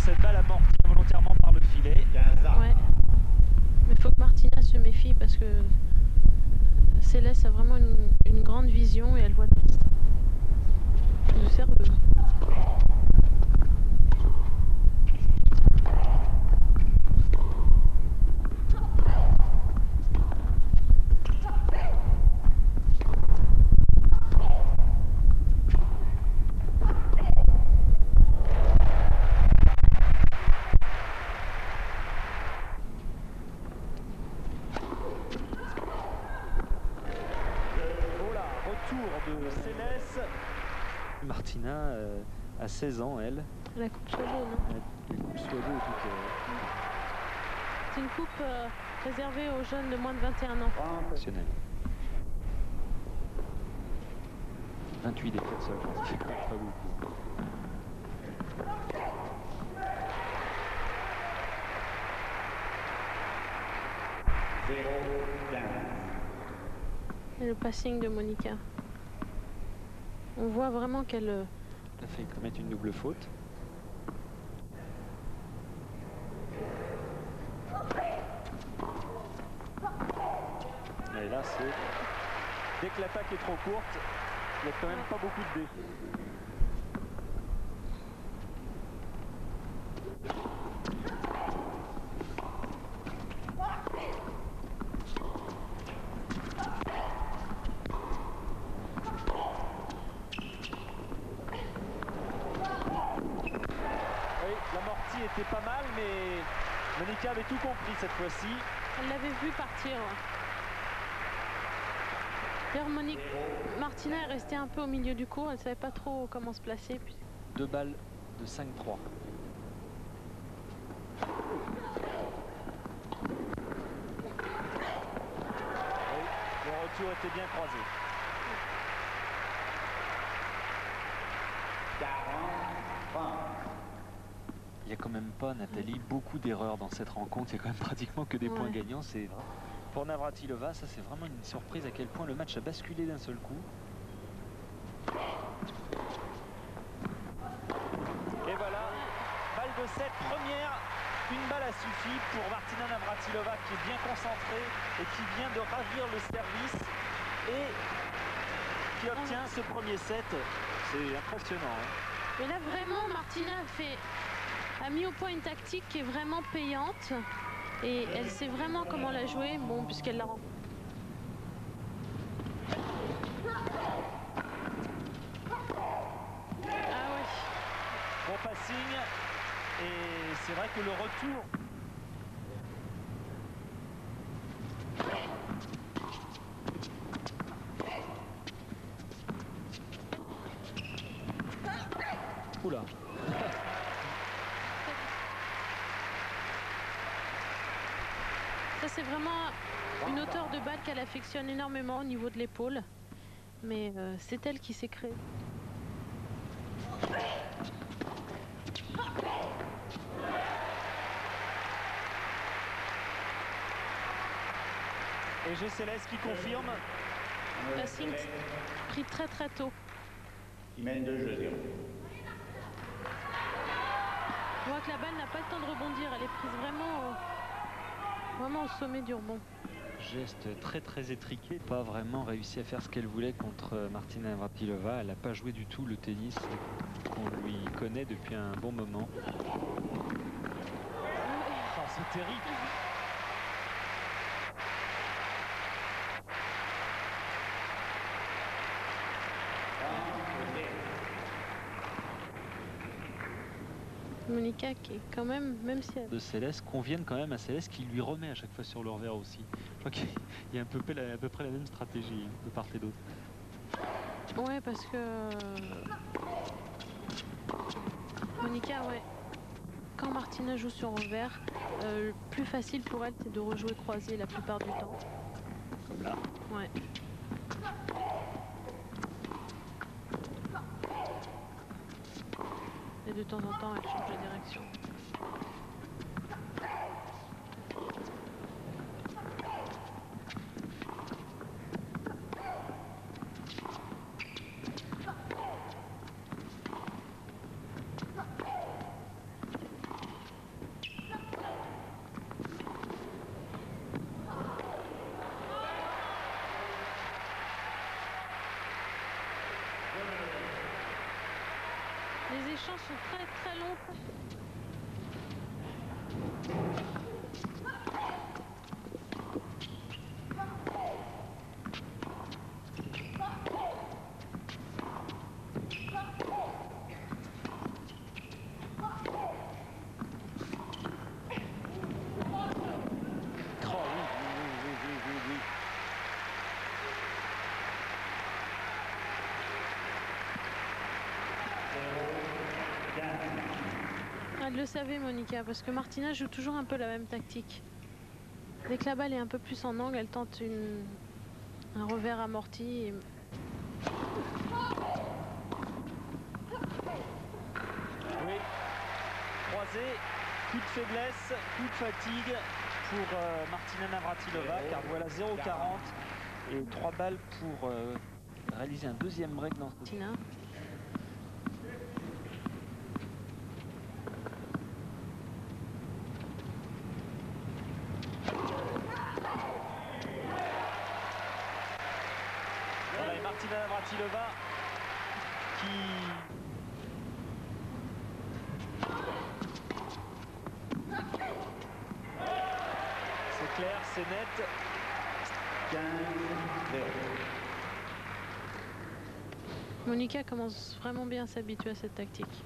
cette balle amortie volontairement par le filet. Ouais. Mais faut que Martina se méfie parce que Céleste a vraiment une grande vision et elle voit tout. Une serveuse. De Céleste. Martina a 16 ans, elle. La coupe Soileau, non? La coupe Soileau, tout. C'est une coupe réservée aux jeunes de moins de 21 ans. Professionnel. 28 défaites seulement, c'est pas beaucoup. Et le passing de Monica. On voit vraiment qu'elle... Elle a failli commettre une double faute. Et là, c'est... Dès que l'attaque est trop courte, il n'y a quand même pas beaucoup de dés. Était pas mal, mais Monica avait tout compris cette fois-ci. Elle l'avait vu partir. D'ailleurs, Martina est restée un peu au milieu du court, elle savait pas trop comment se placer. Puis... 2 balles de 5-3. Oui, le retour était bien croisé. 40. Il n'y a quand même pas, Nathalie, beaucoup d'erreurs dans cette rencontre. Il y a quand même pratiquement que des points gagnants. C'est pour Navratilova, ça c'est vraiment une surprise à quel point le match a basculé d'un seul coup. Et voilà, balle de 7, première. Une balle a suffi pour Martina Navratilova qui est bien concentrée et qui vient de ravir le service et qui obtient ce premier set. C'est impressionnant. Hein. Mais là vraiment, Martina a mis au point une tactique qui est vraiment payante et elle sait vraiment comment la jouer, bon, puisqu'elle l'a rencontrée. Ah oui. Bon passing et c'est vrai que le retour oula. Ça c'est vraiment une hauteur de balle qu'elle affectionne énormément au niveau de l'épaule, mais c'est elle qui s'est créée. Et j'ai Céleste qui confirme. Passing pris très très tôt. Il mène 2 jeux 0. On voit que la balle n'a pas le temps de rebondir, elle est prise vraiment au sommet du rebond. Geste très très étriqué, pas vraiment réussi à faire ce qu'elle voulait contre Martina Navratilova. Elle n'a pas joué du tout le tennis qu'on lui connaît depuis un bon moment. Oh, c'est terrible. Monica qui est quand même si elle... De Céleste, conviennent quand même à Céleste qui lui remet à chaque fois sur le revers aussi. Je crois qu'il y a à peu près la même stratégie de part et d'autre. Ouais, parce que Monica, ouais, quand Martina joue sur revers, le plus facile pour elle c'est de rejouer croisé la plupart du temps. Comme là. Ouais. Et de temps en temps, elle change de direction. sont très très longs. Elle le savait, Monica, parce que Martina joue toujours un peu la même tactique. Dès que la balle est un peu plus en angle, elle tente un revers amorti. Et... Oui, croisé, coup de faiblesse, coup de fatigue pour Martina Navratilova, car voilà 0,40 et 3 balles pour réaliser un deuxième break dans Martina. Martina Navratilova qui c'est clair, c'est net. 15-0. Monica commence vraiment bien à s'habituer à cette tactique.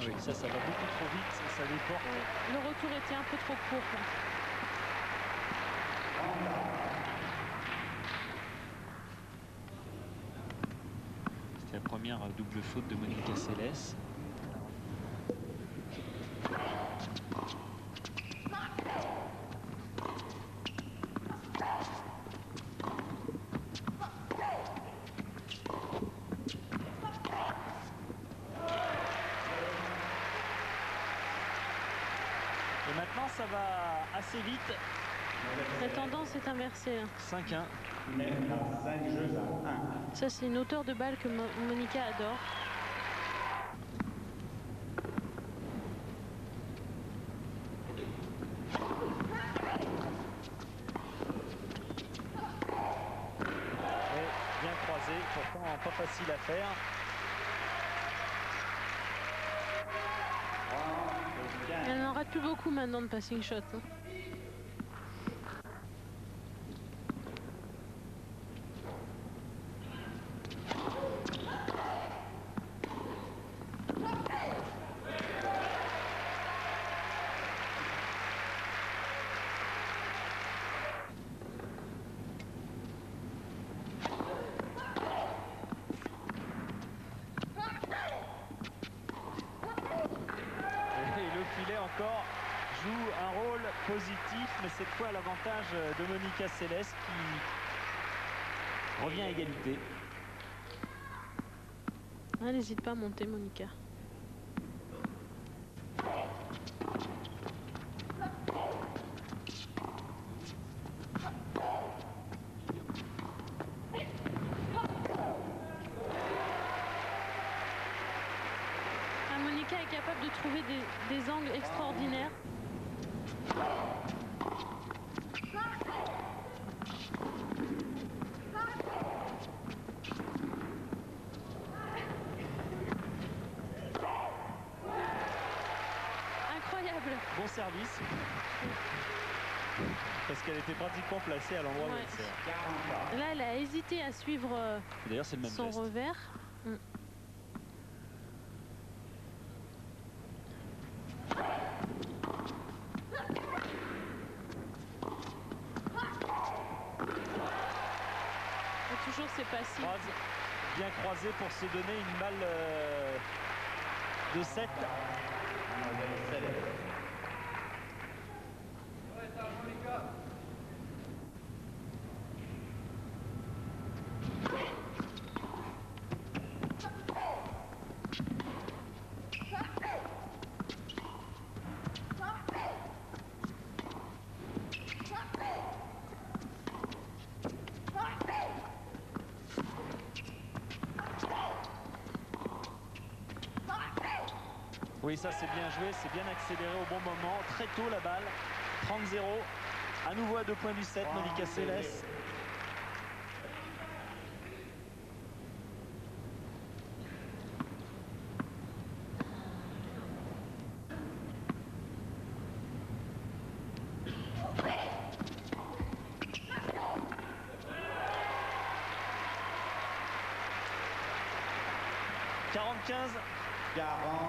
Oui, ça va beaucoup trop vite, ça déporte. Le retour était un peu trop court. C'était la première double faute de Monica Seles. Et maintenant, ça va assez vite. La tendance est inversée. 5-1. Maintenant, 5 jeux à 1. Ça, c'est une hauteur de balle que Monica adore. Et bien croisé, pourtant pas facile à faire. Elle n'en rate plus beaucoup maintenant de passing shot. Encore joue un rôle positif, mais cette fois à l'avantage de Monica Seles qui revient à égalité. Elle n'hésite pas à monter, Monica. Monica est capable de trouver des angles extraordinaires. Incroyable. Bon service. Parce qu'elle était pratiquement placée à l'endroit où elle sert. Là, elle a hésité à suivre d'ailleurs, c'est le même son geste. revers. Toujours c'est passif. Bien croisé pour se donner une balle de 7. Oui, ça c'est bien joué, c'est bien accéléré au bon moment. Très tôt la balle, 30-0. À nouveau à 2 points du 7, Monica Seles. « 45,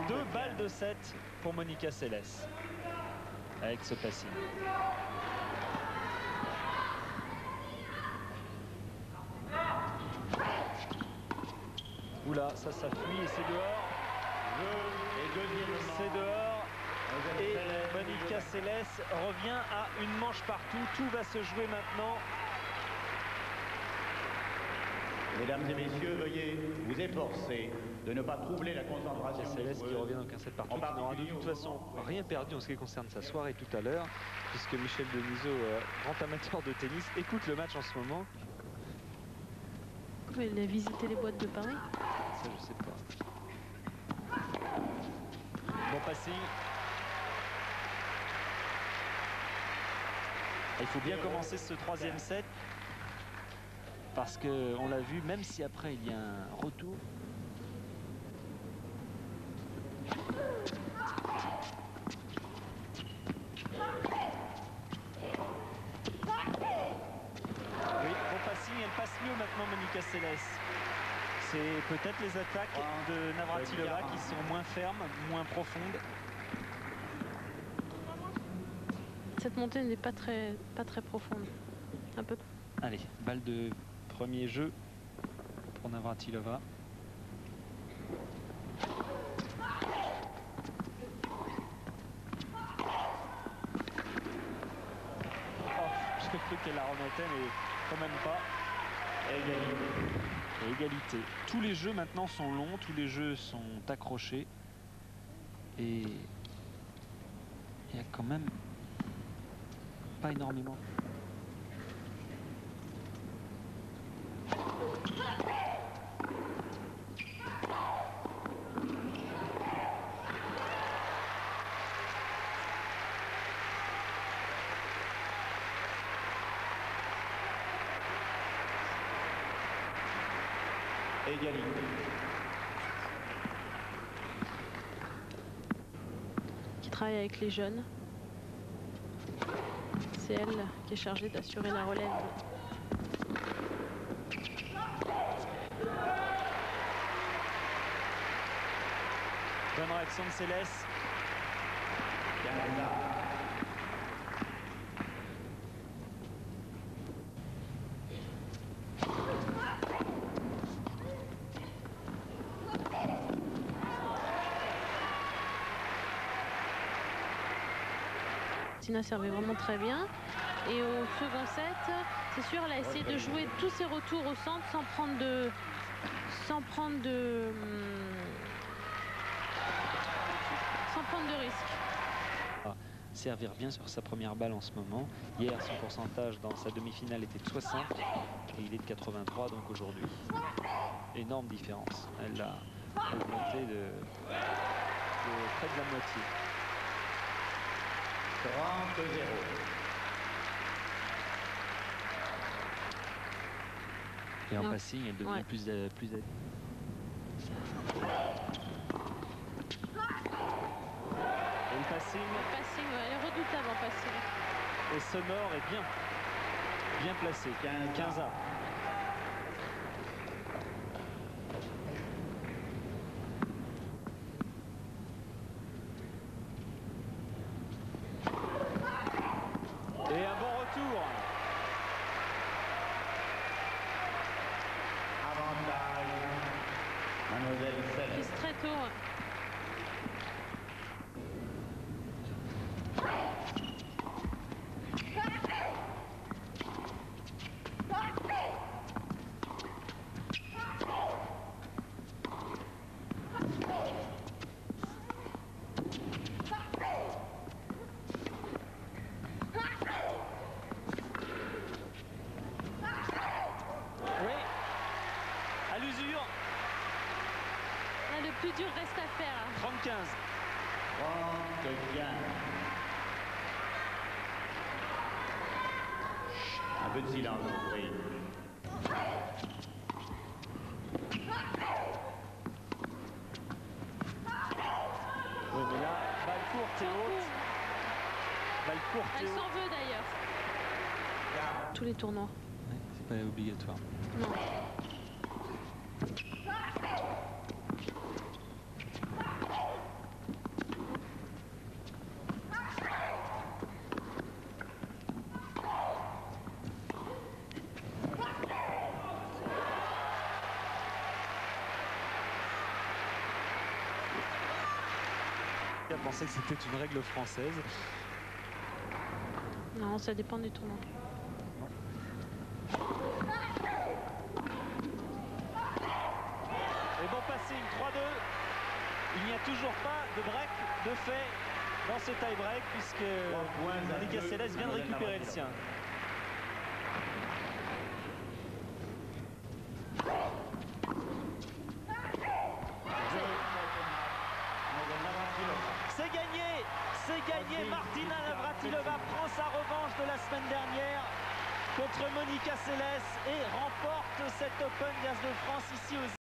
2 balles de 7 pour Monica Seles avec ce passing. Oula, ça fuit et c'est dehors. C'est dehors. Et Monica Seles revient à une manche partout. Tout va se jouer maintenant. Mesdames et messieurs, veuillez vous efforcer de ne pas troubler la concentration. Seles qui revient donc un 7 partout, qui n'aura de toute façon rien perdu en ce qui concerne sa soirée tout à l'heure, puisque Michel Denisot, grand amateur de tennis, écoute le match en ce moment. Il a visité les boîtes de Paris. Ça, je sais pas. Bon passing. Il faut bien commencer ce 3e set. Parce qu'on l'a vu, même si après il y a un retour. Oui, bon passing, elle passe mieux maintenant Monica Seles. C'est peut-être les attaques de Navratilova qui sont moins fermes, moins profondes. Cette montée n'est pas très profonde. Un peu. Allez, balle de premier jeu pour Navratilova. J'ai cru qu'elle la remettait, mais quand même pas. Et égalité. Tous les jeux maintenant sont longs, tous les jeux sont accrochés. Et il y a quand même pas énormément. Égalité. Qui travaille avec les jeunes. C'est elle qui est chargée d'assurer la relève. Bonne réaction de Seles. Tina servait vraiment très bien. Et au second set, c'est sûr, elle a essayé de jouer tous ses retours au centre sans prendre de risque. Servir bien sur sa première balle en ce moment. Hier, son pourcentage dans sa demi-finale était de 60 et il est de 83 donc aujourd'hui. Énorme différence. Elle a augmenté de près de la moitié. 30-0. Et en passing, elle devient plus. Le passing, elle est redoutable en passing. Et sonore est bien placé. 15A. Et un bon retour. Avantage. Mademoiselle Seles. Prise très tôt. Le plus dur reste à faire. 30-15. 30-15. peu de silence, je vous prie. Oui, mais là, balle courte et haute. Balle courte et Elle haute. s'en veut d'ailleurs. Tous les tournois. Ouais, c'est pas obligatoire. Non. Elle pensait que c'était une règle française. Non, ça dépend du tournoi. Et bon passing 3-2. Il n'y a toujours pas de break de fait dans ce tie-break puisque Monica Seles vient de récupérer le sien. C'est gagné, c'est gagné. Martina Navratilova prend sa revanche de la semaine dernière contre Monica Seles et remporte cet Open d'As de France ici aux